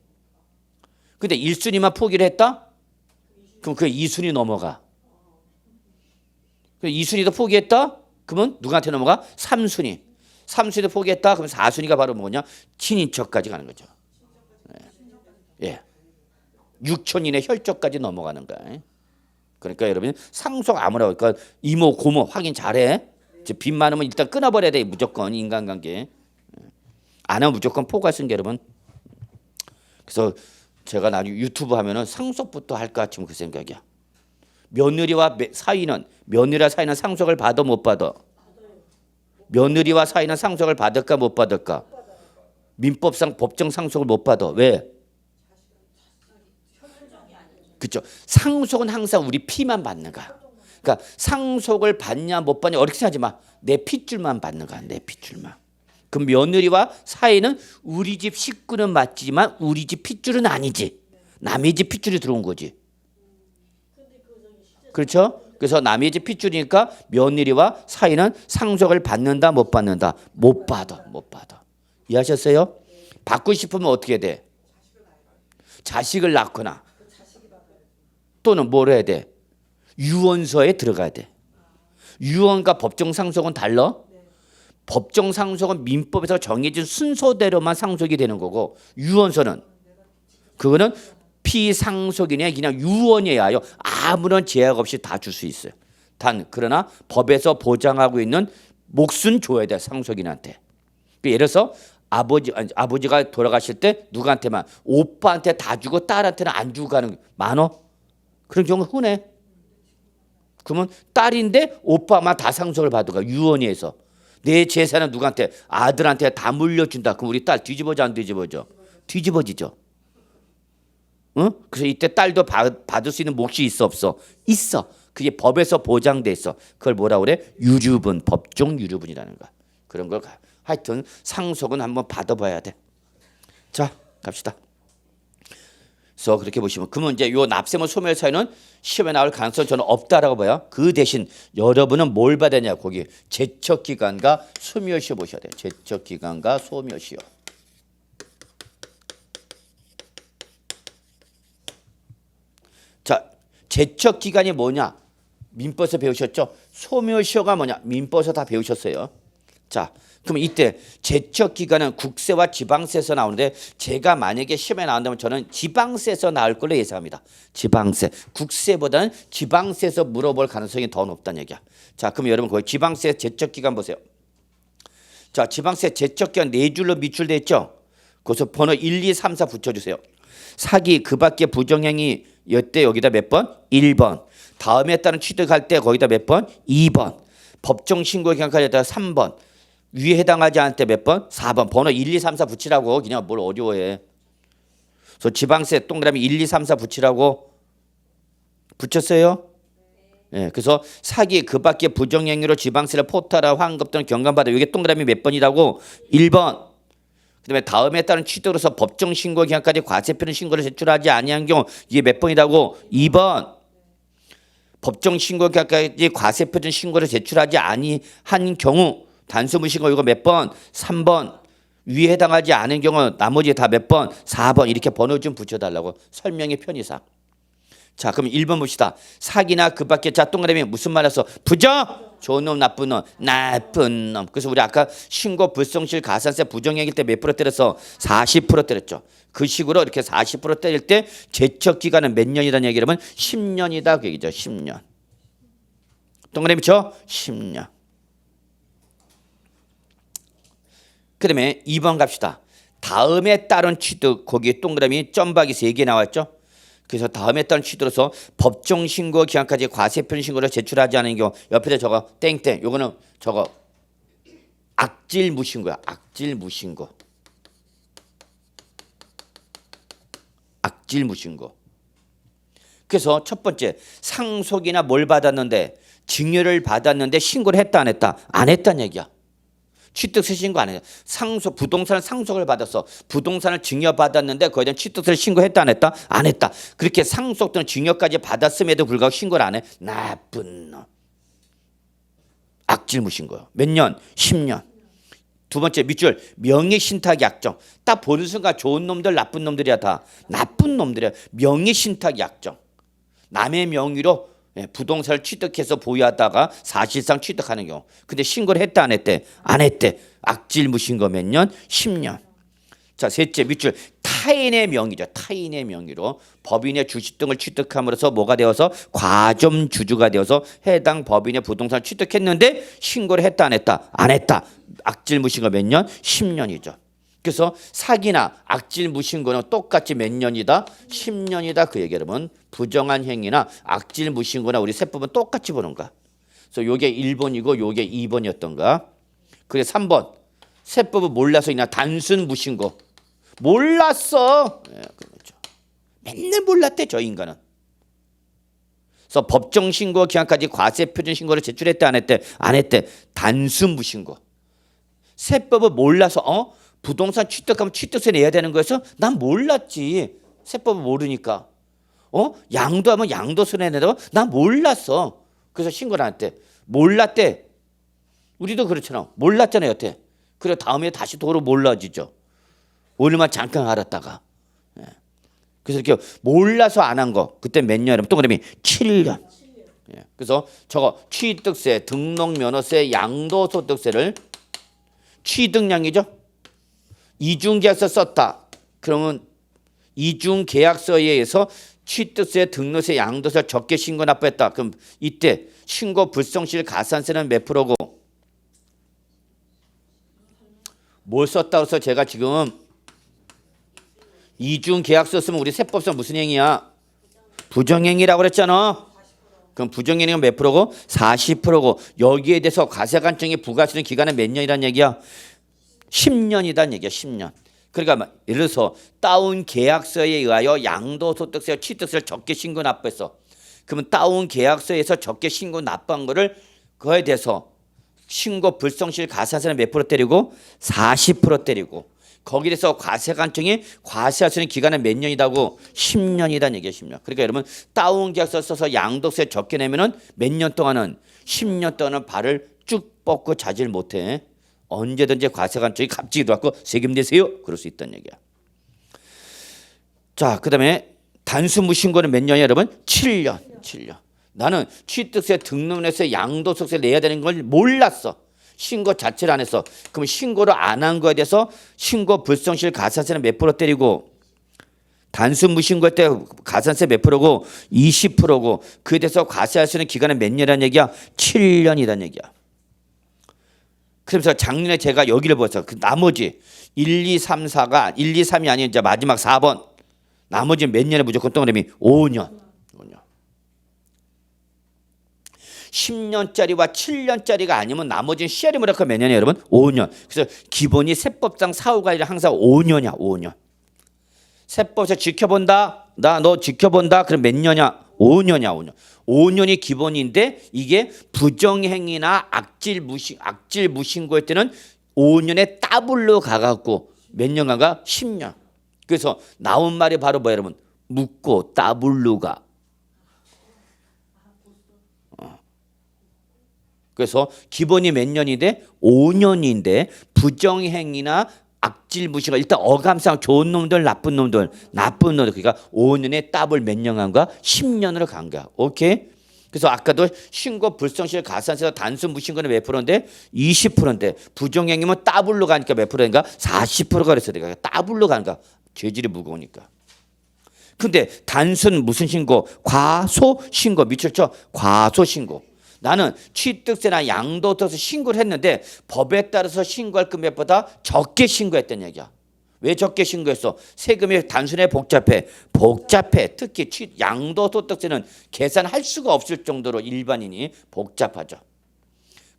근데 1순위만 포기를 했다? 그럼 그 2순위 넘어가. 2순위도 포기했다? 그러면 누구한테 넘어가? 3순위. 3순위도 포기했다? 그럼 4순위가 바로 뭐냐? 친인척까지 가는 거죠. 예. 6촌 이내 혈족까지 넘어가는 거야. 그러니까 여러분 상속 아무나 그러니까 이모 고모 확인 잘해. 빚 많으면 일단 끊어버려야 돼. 무조건 인간관계. 안 하면 무조건 포괄 승계 여러분. 그래서 제가 나중에 유튜브 하면은 상속부터 할까 지금 그 생각이야. 며느리와 사위는 상속을 받아 못 받아? 며느리와 사위는 상속을 받을까 못 받을까? 민법상 법정 상속을 못 받아. 왜? 그렇죠. 상속은 항상 우리 피만 받는 거야. 그러니까 상속을 받냐 못 받냐 어렵게 생각하지 마. 내 핏줄만 받는 거야. 내 핏줄만. 그럼 며느리와 사위는 우리 집 식구는 맞지만 우리 집 핏줄은 아니지. 남의 집 핏줄이 들어온 거지. 그렇죠? 그래서 남의 집 핏줄이니까 며느리와 사위는 상속을 받는다 못 받는다? 못 받아. 못 받아. 이해하셨어요? 받고 싶으면 어떻게 돼? 자식을 낳거나 또는 뭘 해야 돼? 유언서에 들어가야 돼. 유언과 법정 상속은 달라? 법정 상속은 민법에서 정해진 순서대로만 상속이 되는 거고 유언서는 그거는 피상속인의 그냥 유언이에요. 아무런 제약 없이 다 줄 수 있어요. 단 그러나 법에서 보장하고 있는 몫은 줘야 돼 상속인한테. 예를 들어서 아버지가 돌아가실 때 누구한테만 오빠한테 다 주고 딸한테는 안 주고 가는 많어? 그런 경우 흔해. 그러면 딸인데 오빠만 다 상속을 받아가 유언위에서 내 재산은 누구한테 아들한테 다 물려준다. 그럼 우리 딸 뒤집어져 안 뒤집어져? 뒤집어지죠. 응? 그래서 이때 딸도 받을 수 있는 몫이 있어 없어? 있어. 그게 법에서 보장돼 있어. 그걸 뭐라 그래? 유류분, 법정 유류분이라는 거야. 그런 걸 하여튼 상속은 한번 받아봐야 돼. 자, 갑시다. 그래서 그렇게 보시면 그러면 이제 요 납세무 소멸 사유는 시험에 나올 가능성은 저는 없다라고 봐요. 그 대신 여러분은 뭘 받았냐? 거기 제척 기간과 소멸시효 보셔야 돼요. 제척 기간과 소멸시효. 자, 제척 기간이 뭐냐? 민법에서 배우셨죠? 소멸시효가 뭐냐? 민법에서 다 배우셨어요. 자, 그럼 이때 제척 기간은 국세와 지방세에서 나오는데 제가 만약에 시험에 나온다면 저는 지방세에서 나올 걸로 예상합니다. 지방세. 국세보다는 지방세에서 물어볼 가능성이 더 높다는 얘기야. 자, 그럼 여러분 거기 지방세 제척 기간 보세요. 자, 지방세 제척 기간 네 줄로 밑줄돼 있죠? 거기서 번호 1, 2, 3, 4 붙여주세요. 사기 그 밖에 부정행위 여때 여기다 몇 번? 1번. 다음에 따른 취득할 때 거기다 몇 번? 2번. 법정 신고 기간까지 했다가 3번. 위에 해당하지 않을 때 몇 번? 4번. 번호 1, 2, 3, 4 붙이라고. 그냥 뭘 어려워해. 그래서 지방세 동그라미 1, 2, 3, 4 붙이라고. 붙였어요? 예, 그래서 사기 그 밖에 부정행위로 지방세를 포탈하 환급 또는 경감받아. 이게 동그라미 몇 번이라고? 1번. 그다음에 다음에 따른 취득으로서 법정 신고 기간까지 과세표는 신고를 제출하지 아니한 경우 이게 몇 번이라고? 2번. 법정 신고 기간까지 과세표준 신고를 제출하지 아니한 경우 단수무신고 이거 몇 번? 3번. 위에 해당하지 않은 경우 나머지 다 몇 번? 4번. 이렇게 번호 좀 붙여달라고. 설명의 편의상. 자, 그럼 1번 봅시다. 사기나 그 밖에 자 동그라미 무슨 말해서 부정? 좋은 놈 나쁜 놈. 나쁜 놈. 그래서 우리 아까 신고 불성실 가산세 부정행위 때 몇 프로 때렸어? 40% 때렸죠. 그 식으로 이렇게 40% 때릴 때 제척 기간은 몇 년이라는 얘기라면 10년이다 그 얘기죠. 10년. 동그라미 쳐? 10년. 그다음에 2번 갑시다. 다음에 따른 취득 거기에 동그라미 점박이 3개 나왔죠. 그래서 다음에 따른 취득으로서 법정 신고 기간까지 과세편 신고를 제출하지 않은 경우 옆에다 저거 땡땡 요거는 저거 악질 무신고야. 악질 무신고. 악질 무신고. 그래서 첫 번째 상속이나 뭘 받았는데 증여를 받았는데 신고를 했다 안 했다? 안 했다는 얘기야. 취득세 신고 안 해요. 상속 부동산을 상속을 받았어. 부동산을 증여받았는데 거기에 대한 취득세를 신고했다 안 했다? 안 했다. 그렇게 상속 또는 증여까지 받았음에도 불구하고 신고를 안 해. 나쁜 놈. 악질 무신고요. 몇 년? 10년. 두 번째 밑줄 명예신탁 약정. 딱 보는 순간 좋은 놈들 나쁜 놈들이야 다. 나쁜 놈들이야. 명예신탁 약정. 남의 명의로 부동산을 취득해서 보유하다가 사실상 취득하는 경우. 근데 신고를 했다 안 했대? 안 했대. 악질 무신고 몇 년? 10년. 자, 셋째 밑줄 타인의 명의죠. 타인의 명의로 법인의 주식 등을 취득함으로써 뭐가 되어서 과점 주주가 되어서 해당 법인의 부동산을 취득했는데 신고를 했다 안 했다? 안 했다. 악질 무신고 몇 년? 10년이죠. 그래서 사기나 악질 무신고는 똑같이 몇 년이다? 10년이다. 그 얘기라면 부정한 행위나 악질 무신고나 우리 세법은 똑같이 보는 거야. 그래서 요게 1번이고 요게 2번이었던가. 그래 3번. 세법은 몰라서 그냥 단순 무신고. 몰랐어. 그렇죠. 맨날 몰랐대 저 인간은. 그래서 법정 신고 기한까지 과세 표준 신고를 제출했대 안 했대? 안 했대. 단순 무신고. 세법을 몰라서 부동산 취득하면 취득세 내야 되는 거여서 난 몰랐지. 세법을 모르니까. 양도하면 양도세 내야 된다고? 난 몰랐어. 그래서 신고를 안 했대. 몰랐대. 우리도 그렇잖아. 몰랐잖아요, 여태. 그래 다음에 다시 도로 몰라지죠. 오늘만 잠깐 알았다가. 예. 그래서 이렇게 몰라서 안 한 거. 그때 몇 년이면 동그라미 7년. 예. 그래서 저거 취득세, 등록면허세, 양도소득세를 취득량이죠. 이중계약서 썼다. 그러면 이중계약서에 의해서 취득세, 등록세, 양도세 적게 신고 납부했다. 그럼 이때 신고 불성실 가산세는 몇 프로고? 뭘 썼다고 해서 제가 지금 이중계약서 쓰면 우리 세법상 무슨 행위야? 부정행위라고 그랬잖아. 그럼 부정행위는 몇 프로고? 40%고 여기에 대해서 과세관청이 부과하시는 기간은 몇 년이란 얘기야? 10년이란 얘기야. 10년. 그러니까 예를 들어서 다운 계약서에 의하여 양도소득세, 취득세를 적게 신고 납부했어. 그러면 다운 계약서에서 적게 신고 납부한 거를 그거에 대해서 신고 불성실 가산세는 몇 프로 때리고? 40% 때리고 거기에 대해서 과세관청이 과세할 수 있는 기간은 몇 년이라고? 10년이라는 얘기야. 10년. 그러니까 여러분 다운 계약서 써서 양도세 적게 내면은 몇 년 동안은 10년 동안은 발을 쭉 뻗고 자질 못해. 언제든지 과세관청이 갑자기 들어왔고 세금 내세요. 그럴 수 있다는 얘기야. 자, 그다음에 단수 무신고는 몇 년이야, 여러분? 7년. 7년. 나는 취득세, 등록면허세, 양도소득세 내야 되는 걸 몰랐어. 신고 자체를 안 했어. 그럼 신고를 안 한 거에 대해서 신고 불성실 가산세는 몇 프로 때리고 단수 무신고할 때 가산세 몇 프로고? 20%고 그에 대해서 과세할 수 있는 기간은 몇 년이라는 얘기야? 7년이라는 얘기야. 그래서 작년에 제가 여기를 보았어. 그 나머지 1, 2, 3, 4가 1, 2, 3이 아닌 이제 마지막 4번. 나머지 몇 년에 무조건 동그라미 5년. 10년짜리와 7년짜리가 아니면 나머지는 시알이무라카 몇 년이에요, 여러분? 5년. 그래서 기본이 세법상 사후관리는 항상 5년이야, 5년. 세법에서 지켜본다. 나 너 지켜본다. 그럼 몇 년이야? 5년이야, 5년. 5년이 기본인데 이게 부정행위나 악질 무신고할 때는 5년에 더블로 가갖고 몇 년간가? 10년. 그래서 나온 말이 바로 뭐야, 여러분? 묻고 더블로 가. 그래서 기본이 몇 년인데 5년인데 부정행위나 악질 무신고 일단 어감상 좋은 놈들 나쁜 놈들 그러니까 5년에 더블 몇 년간가 10년으로 간 거야. 오케이? 그래서 아까도 신고 불성실 가산세가 단순 무신고는 몇 프로인데 20%인데 부정행위면 더블로 가니까 몇 프로인가? 40%가 그랬어. 내가 더블로 가는 거야. 죄질이 무거우니까. 근데 단순 무슨 신고? 과소신고 미쳤죠? 과소신고. 나는 취득세나 양도소득세 신고를 했는데 법에 따라서 신고할 금액보다 적게 신고했다는 얘기야. 왜 적게 신고했어? 세금이 단순해 복잡해? 복잡해. 특히 양도소득세는 계산할 수가 없을 정도로 일반인이 복잡하죠.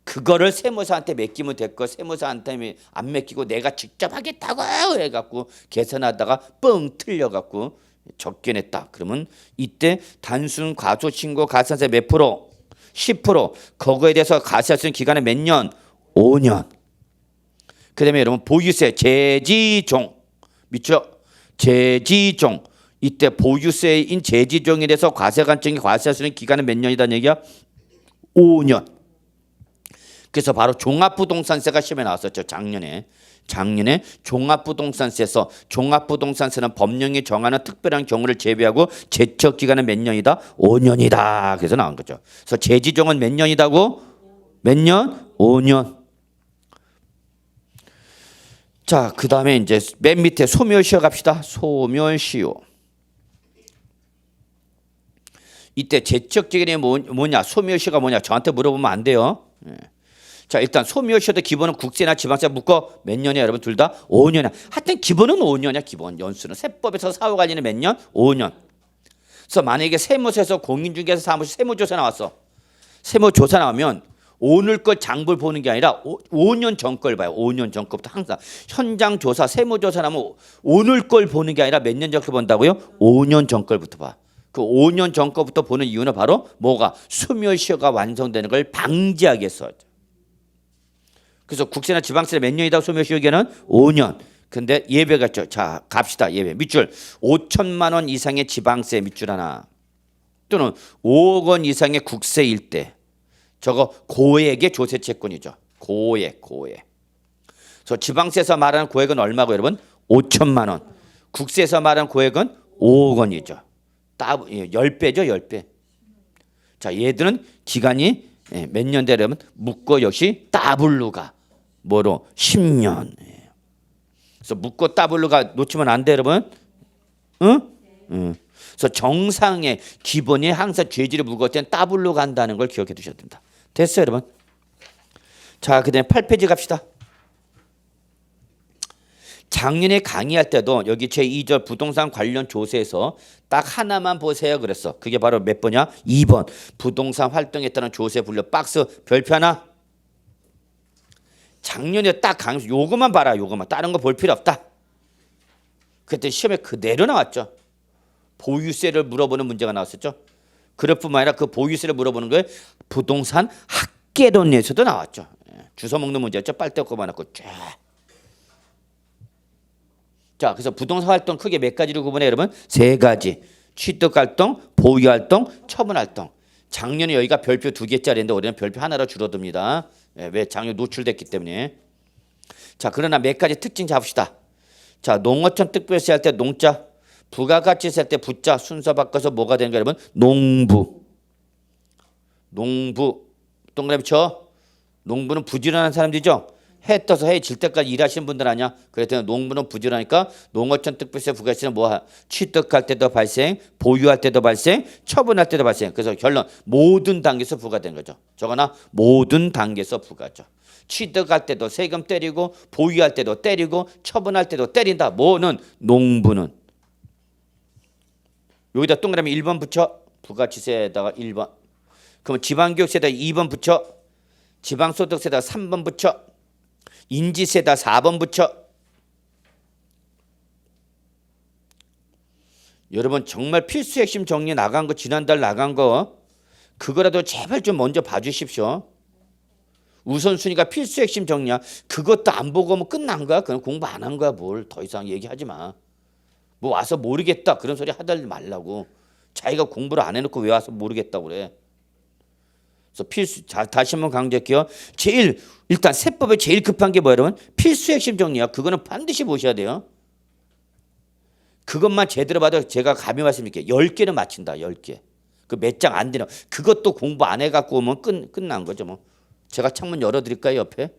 그거를 세무사한테 맡기면 됐고 세무사한테 안 맡기고 내가 직접 하겠다고 해갖고 계산하다가 뻥 틀려갖고 적게 냈다. 그러면 이때 단순 과소신고 가산세 몇 프로? 10%. 그거에 대해서 과세할 수 있는 기간은 몇 년? 5년. 그 다음에 여러분 보유세 제지종. 믿죠? 제지종. 이때 보유세인 제지종에 대해서 과세관청이 과세할 수 있는 기간은 몇 년이라는 얘기야? 5년. 그래서 바로 종합부동산세가 시험에 나왔었죠. 작년에 종합부동산세에서 종합부동산세는 법령이 정하는 특별한 경우를 제외하고 제척 기간은 몇 년이다? 5년이다. 그래서 나온 거죠. 그래서 제지종은 몇 년이다고? 몇 년? 5년. 자, 그 다음에 이제 맨 밑에 소멸시효 갑시다. 소멸시효. 이때 제척 기간이 뭐냐? 소멸시효가 뭐냐? 저한테 물어보면 안 돼요. 자, 일단 소멸시효도 기본은 국세나 지방세 묶어 몇 년이야, 여러분? 둘 다 5년이야. 하여튼 기본은 5년이야. 기본 연수는 세법에서 사후관리는 몇 년? 5년. 그래서 만약에 세무서에서 공인중개사 사무실 세무조사 나왔어. 세무조사 나오면 오늘 걸 장부를 보는 게 아니라 5년 전 걸 봐요. 5년 전 거부터 항상 현장 조사, 세무조사 나오면 오늘 걸 보는 게 아니라 몇 년 전 걸 본다고요? 5년 전 걸부터 봐. 그 5년 전 거부터 보는 이유는 바로 뭐가? 소멸시효가 완성되는 걸 방지하기 위해서. 그래서 국세나 지방세 몇 년이다 소멸시효기간은 5년. 근데 예배가 있죠. 자, 갑시다. 예배. 밑줄 5천만 원 이상의 지방세 밑줄 하나. 또는 5억 원 이상의 국세일 때. 저거 고액의 조세 채권이죠. 고액. 그래서 지방세에서 말하는 고액은 얼마고 여러분? 5천만 원. 국세에서 말하는 고액은 5억 원이죠. 10배죠, 10배. 자, 얘들은 기간이 몇 년 되려면 묻고 역시 따블루가 뭐로? 10년. 그래서 묻고 따블루가 놓치면 안 돼, 여러분. 응? 그래서 정상의 기본이 항상 죄질이 무거울 때는 따블로 간다는 걸 기억해 두셔야 됩니다. 됐어요, 여러분? 자, 그다음에 8페이지 갑시다. 작년에 강의할 때도 여기 제2절 부동산 관련 조세에서 딱 하나만 보세요 그랬어. 그게 바로 몇 번이야? 2번. 부동산 활동에 따른 조세 분류 박스 별표 하나. 작년에 딱 강의에서 요거만 봐라. 요거만. 다른 거 볼 필요 없다. 그때 시험에 그대로 나왔죠. 보유세를 물어보는 문제가 나왔었죠. 그럴 뿐만 아니라 그 보유세를 물어보는 거에 부동산 학계론에서도 나왔죠. 주워 먹는 문제였죠. 빨대 없고 많았고 쫙. 자, 그래서 부동산 활동 크게 몇 가지로 구분해 여러분? 세 가지. 취득 활동, 보유 활동, 처분 활동. 작년에 여기가 별표 2개짜리인데 올해는 별표 하나로 줄어듭니다. 왜? 작년 노출됐기 때문에. 자, 그러나 몇 가지 특징 잡읍시다. 자, 농어촌 특별세 할 때 농자, 부가가치세 할 때 부자 순서 바꿔서 뭐가 되는가 여러분? 농부. 동그라미 쳐. 농부는 부지런한 사람들이죠. 해 떠서 해 질 때까지 일하시는 분들 아니야. 그랬더니 농부는 부지런하니까 농어촌 특별세 부가세는 뭐 취득할 때도 발생, 보유할 때도 발생, 처분할 때도 발생. 그래서 결론 모든 단계에서 부과된 거죠. 저거나 모든 단계에서 부과죠. 취득할 때도 세금 때리고 보유할 때도 때리고 처분할 때도 때린다. 뭐는? 농부는. 여기다 동그라미 1번 붙여. 부가치세에다가 1번. 그럼 지방교육세에다 2번 붙여. 지방소득세에다 3번 붙여. 인지세에다 4번 붙여. 여러분 정말 필수 핵심 정리 나간 거 지난달 나간 거 그거라도 제발 좀 먼저 봐주십시오. 우선순위가 필수 핵심 정리야. 그것도 안 보고 뭐 끝난 거야. 그냥 공부 안 한 거야. 뭘 더 이상 얘기하지 마. 뭐 와서 모르겠다 그런 소리 하지 말라고. 자기가 공부를 안 해놓고 왜 와서 모르겠다고 그래. 그래서 필수. 자, 다시 한번 강조할게요. 일단 세법에 제일 급한 게 뭐야 여러분? 필수 핵심 정리야. 그거는 반드시 보셔야 돼요. 그것만 제대로 봐도 제가 감히 말씀드릴게요. 10개는 맞춘다. 10개. 그 몇 장 안 되나. 그것도 공부 안 해갖고 오면 끝난 거죠. 뭐. 제가 창문 열어드릴까요 옆에?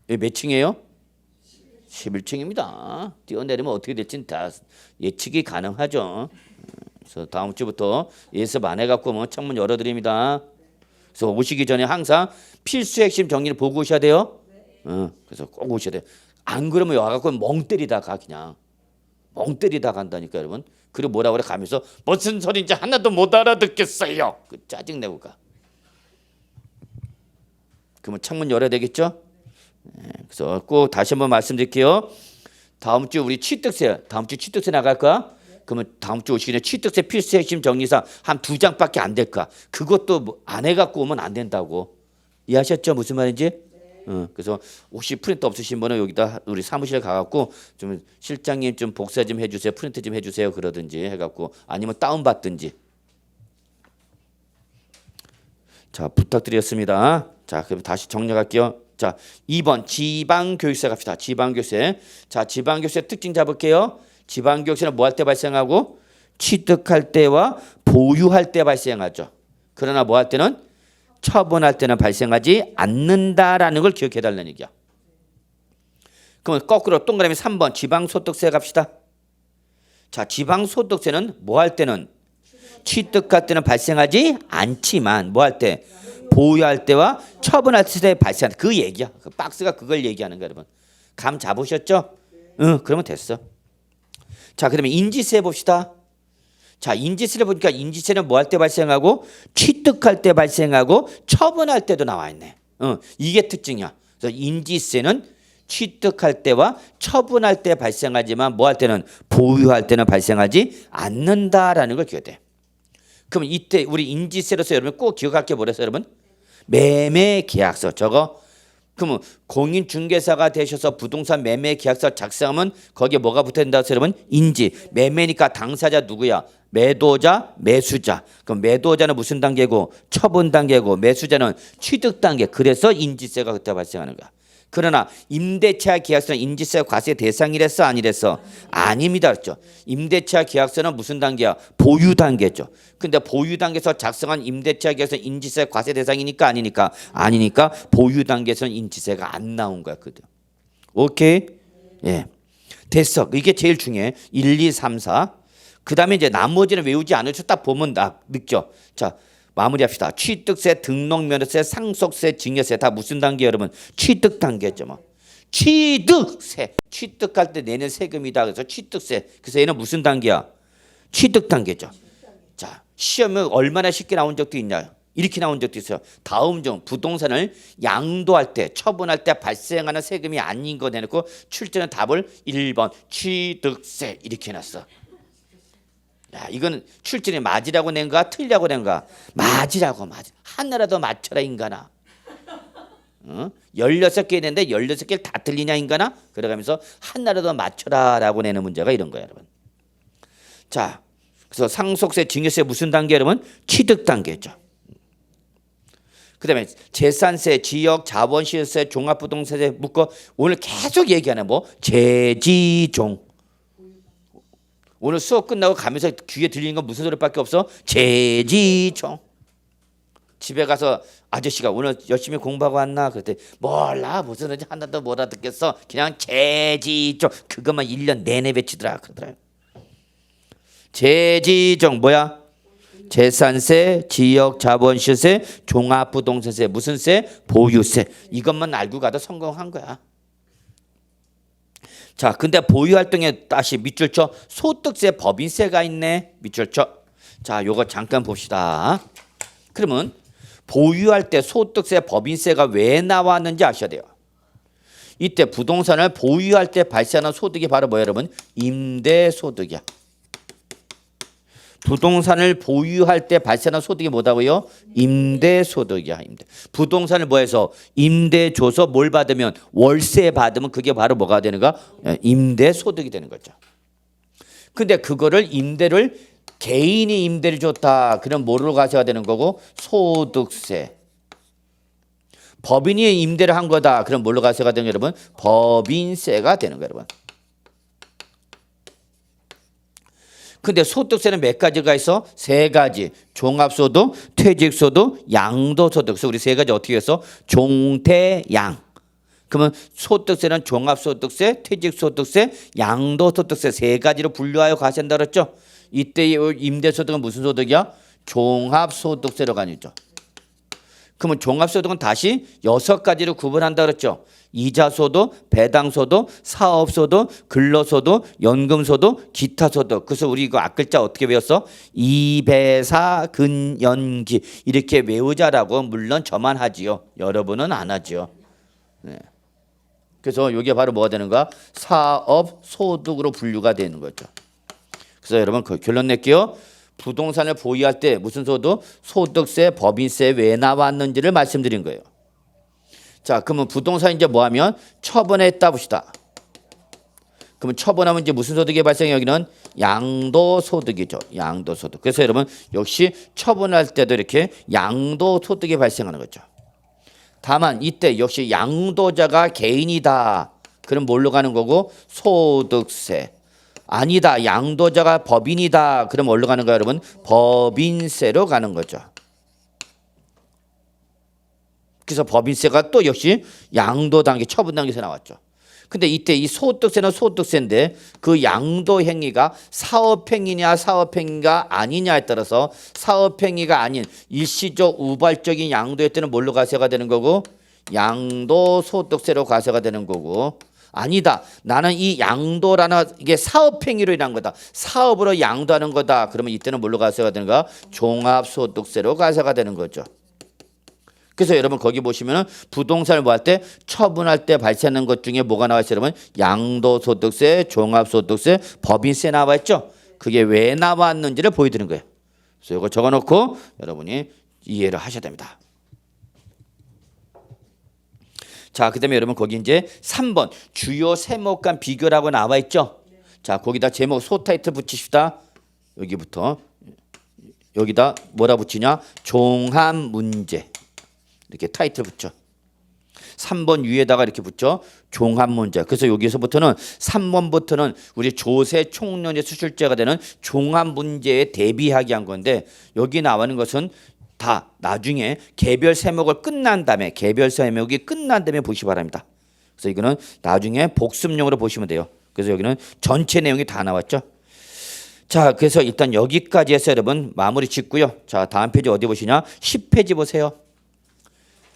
몇 층이에요? 11층입니다. 뛰어내리면 어떻게 될지는 다 예측이 가능하죠. 그래서 다음 주부터 예습 안 해갖고 뭐 창문 열어드립니다. 그래서 오시기 전에 항상 필수 핵심 정리를 보고 오셔야 돼요. 그래서 꼭 오셔야 돼요. 안 그러면 와갖고 멍 때리다 가 그냥. 멍 때리다 간다니까 여러분. 그리고 뭐라 그래 가면서 무슨 소리인지 하나도 못 알아듣겠어요. 그 짜증내고 가. 그러면 창문 열어야 되겠죠? 그래서 꼭 다시 한번 말씀드릴게요. 다음 주 우리 취득세 나갈까? 그러면 다음 주 오시기 전에 취득세 필수 핵심 정리상 한 2장밖에 안 될까? 그것도 뭐 안 해갖고 오면 안 된다고. 이해하셨죠? 무슨 말인지? 그래서 혹시 프린트 없으신 분은 여기다 우리 사무실에 가갖고 좀 실장님 좀 복사 좀 해주세요. 프린트 좀 해주세요. 그러든지 해갖고 아니면 다운 받든지. 자, 부탁드렸습니다. 자, 그럼 다시 정리할게요. 자, 2번 지방교육세 갑시다. 지방교육세. 자, 지방교육세 특징 잡을게요. 지방교육세는 뭐 할 때 발생하고? 취득할 때와 보유할 때 발생하죠. 그러나 뭐 할 때는? 처분할 때는 발생하지 않는다라는 걸 기억해달라는 얘기야. 그러면 거꾸로 동그라미 3번 지방소득세 갑시다. 자, 지방소득세는 뭐 할 때는? 취득할 때는 발생하지 않지만 뭐 할 때? 보유할 때와 처분할 때 발생한다. 그 얘기야. 그 박스가 그걸 얘기하는 거야 여러분. 감 잡으셨죠? 그러면 됐어. 자, 그러면 인지세 봅시다. 자, 인지세를 보니까 인지세는 뭐 할 때 발생하고 취득할 때 발생하고 처분할 때도 나와 있네. 이게 특징이야. 그래서 인지세는 취득할 때와 처분할 때 발생하지만 뭐 할 때는 보유할 때는 발생하지 않는다라는 걸 기억해야 돼. 그럼 이때 우리 인지세로서 여러분 꼭 기억할 게 뭐랬어요, 여러분? 매매 계약서. 저거 그러면 공인중개사가 되셔서 부동산 매매 계약서 작성하면 거기에 뭐가 붙어 있다 여러분? 인지. 매매니까 당사자 누구야? 매도자, 매수자. 그럼 매도자는 무슨 단계고? 처분 단계고, 매수자는 취득 단계. 그래서 인지세가 그때 발생하는 거야. 그러나 임대차 계약서는 인지세 과세 대상이랬어 아니랬어? 아닙니다. 그렇죠. 임대차 계약서는 무슨 단계야? 보유 단계죠. 근데 보유 단계에서 작성한 임대차 계약서 인지세 과세 대상이니까 아니니까? 아니니까 보유 단계에서는 인지세가 안 나온 거야. 그죠? 오케이? 예. 됐어. 이게 제일 중요해. 1, 2, 3, 4. 그다음에 이제 나머지는 외우지 않으셔도 딱 보면 느껴. 자, 마무리합시다. 취득세, 등록면허세, 상속세, 증여세 다 무슨 단계 여러분? 취득 단계죠. 뭐. 취득세. 취득할 때 내는 세금이다. 그래서 취득세. 그래서 얘는 무슨 단계야? 취득 단계죠. 자, 시험에 얼마나 쉽게 나온 적도 있냐? 이렇게 나온 적도 있어요. 다음 중 부동산을 양도할 때, 처분할 때 발생하는 세금이 아닌 거 내놓고 출제는 답을 1번 취득세 이렇게 해놨어. 야, 이건 출제는 맞으라고 낸 거야? 틀리라고 낸 거야? 맞으라고. 맞아. 하나라도 맞춰라 인간아. 16개 있는데 16개를 다 틀리냐 인간아? 그래가면서 하나라도 맞춰라 라고 내는 문제가 이런 거야 여러분. 자, 그래서 상속세, 증여세 무슨 단계 여러분? 취득 단계죠. 그 다음에 재산세, 지역, 자본시세, 종합부동산세 묶어 오늘 계속 얘기하네. 뭐? 재지종. 오늘 수업 끝나고 가면서 귀에 들리는 건 무슨 소리밖에 없어? 재지종. 집에 가서 아저씨가 오늘 열심히 공부하고 왔나? 그랬더니 몰라 무슨 소리인지 하나도 못 알아듣겠어. 그냥 재지종. 그것만 1년 내내 외치더라 그러더라고요. 재지종 뭐야? 재산세, 지역, 자본시세, 종합부동산세 무슨 세? 보유세. 이것만 알고 가도 성공한 거야. 자, 근데 보유활동에 다시 밑줄 쳐. 소득세, 법인세가 있네. 밑줄 쳐. 자, 요거 잠깐 봅시다. 그러면 보유할 때 소득세, 법인세가 왜 나왔는지 아셔야 돼요. 이때 부동산을 보유할 때 발생하는 소득이 바로 뭐예요, 여러분? 임대소득이야. 부동산을 보유할 때 발생하는 소득이 뭐다고요? 임대소득이야. 임대. 부동산을 뭐해서 임대 줘서 뭘 받으면 월세 받으면 그게 바로 뭐가 되는가? 임대소득이 되는 거죠. 근데 그거를 임대를 개인이 임대를 줬다. 그럼 뭐로 가셔야 되는 거고? 소득세. 법인이 임대를 한 거다. 그럼 뭘로 가셔야 되는 거예요, 여러분? 법인세가 되는 거예요, 여러분. 근데 소득세는 몇 가지가 있어? 세 가지. 종합소득, 퇴직소득, 양도소득. 그래서 우리 세 가지 어떻게 해서? 종태양. 그러면 소득세는 종합소득세, 퇴직소득세, 양도소득세 세 가지로 분류하여 가신다 그랬죠? 이때 임대소득은 무슨 소득이야? 종합소득세로 가니죠. 그러면 종합소득은 다시 6가지로 구분한다 그랬죠? 이자소득, 배당소득, 사업소득, 근로소득, 연금소득, 기타소득. 그래서 우리 이거 앞글자 어떻게 외웠어? 이배사 근연기 이렇게 외우자라고. 물론 저만 하지요. 여러분은 안 하지요. 네. 그래서 이게 바로 뭐가 되는가? 사업소득으로 분류가 되는 거죠. 그래서 여러분 그 결론 낼게요. 부동산을 보유할 때 무슨 소득? 소득세, 법인세 왜 나왔는지를 말씀드린 거예요. 자, 그러면 부동산 이제 뭐 하면 처분했다 봅시다. 그러면 처분하면 이제 무슨 소득이 발생해? 여기는 양도소득이죠. 양도소득. 그래서 여러분 역시 처분할 때도 이렇게 양도소득이 발생하는 거죠. 다만 이때 역시 양도자가 개인이다. 그럼 뭘로 가는 거고? 소득세. 아니다. 양도자가 법인이다. 그럼 뭘로 가는 거예요, 여러분? 법인세로 가는 거죠. 그래서 법인세가 또 역시 양도 단계, 처분 단계에서 나왔죠. 근데 이때 이 소득세는 소득세인데 그 양도 행위가 사업행위냐 사업행위가 아니냐에 따라서 사업행위가 아닌 일시적 우발적인 양도일 때는 뭘로 과세가 되는 거고? 양도소득세로 과세가 되는 거고. 아니다. 나는 이 양도라는 이게 사업행위로 일한 거다. 사업으로 양도하는 거다. 그러면 이때는 뭘로 과세가 되는가? 종합소득세로 과세가 되는 거죠. 그래서 여러분 거기 보시면 부동산을 뭐 할 때 처분할 때 발생하는 것 중에 뭐가 나와 있어요, 여러분? 양도소득세, 종합소득세, 법인세 나와 있죠. 그게 왜 나왔는지를 보여드리는 거예요. 그래서 이거 적어놓고 여러분이 이해를 하셔야 됩니다. 자, 그다음에 여러분 거기 이제 3번 주요 세목 간 비교라고 나와 있죠. 자, 거기다 제목 소 타이틀 붙이시다. 여기부터 여기다 뭐라 붙이냐? 종합 문제. 이렇게 타이틀 붙여. 3번 위에다가 이렇게 붙여. 종합 문제. 그래서 여기서부터는 3번부터는 우리 조세 총론의 수출제가 되는 종합 문제에 대비하게 한 건데 여기 나오는 것은 다 나중에 개별 세목을 끝난 다음에 개별 세목이 끝난 다음에 보시기 바랍니다. 그래서 이거는 나중에 복습용으로 보시면 돼요. 그래서 여기는 전체 내용이 다 나왔죠. 자, 그래서 일단 여기까지 해서 여러분 마무리 짓고요. 자, 다음 페이지 어디 보시냐? 10페이지 보세요.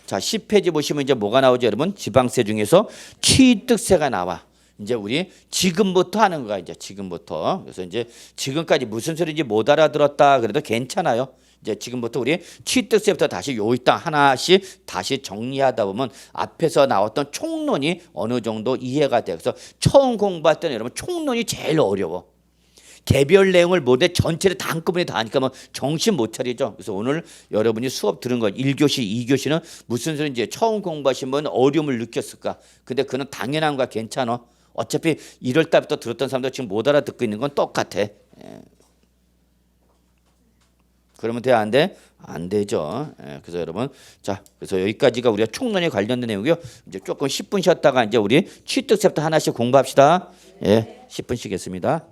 자, 10페이지 보시면 이제 뭐가 나오죠, 여러분? 지방세 중에서 취득세가 나와. 이제 우리 지금부터 하는 거야, 이제 지금부터. 그래서 이제 지금까지 무슨 소리인지 못 알아들었다 그래도 괜찮아요. 이제 지금부터 우리 취득세부터 다시 요 일단 하나씩 다시 정리하다 보면 앞에서 나왔던 총론이 어느 정도 이해가 돼요. 그래서 처음 공부할 때는 여러분 총론이 제일 어려워. 개별 내용을 못해 전체를 다 한꺼번에 다 하니까 뭐 정신 못 차리죠. 그래서 오늘 여러분이 수업 들은 거 1교시, 2교시는 무슨 소리인지 처음 공부하신 분은 어려움을 느꼈을까. 근데 그는 당연한 거야. 괜찮아. 어차피 1월 달부터 들었던 사람도 지금 못 알아듣고 있는 건 똑같아. 예. 그러면 돼? 안 돼? 안 되죠. 예. 그래서 여러분 자, 그래서 여기까지가 우리가 총론에 관련된 내용이고요. 이제 조금 10분 쉬었다가 이제 우리 취득세부터 하나씩 공부합시다. 예, 10분 쉬겠습니다.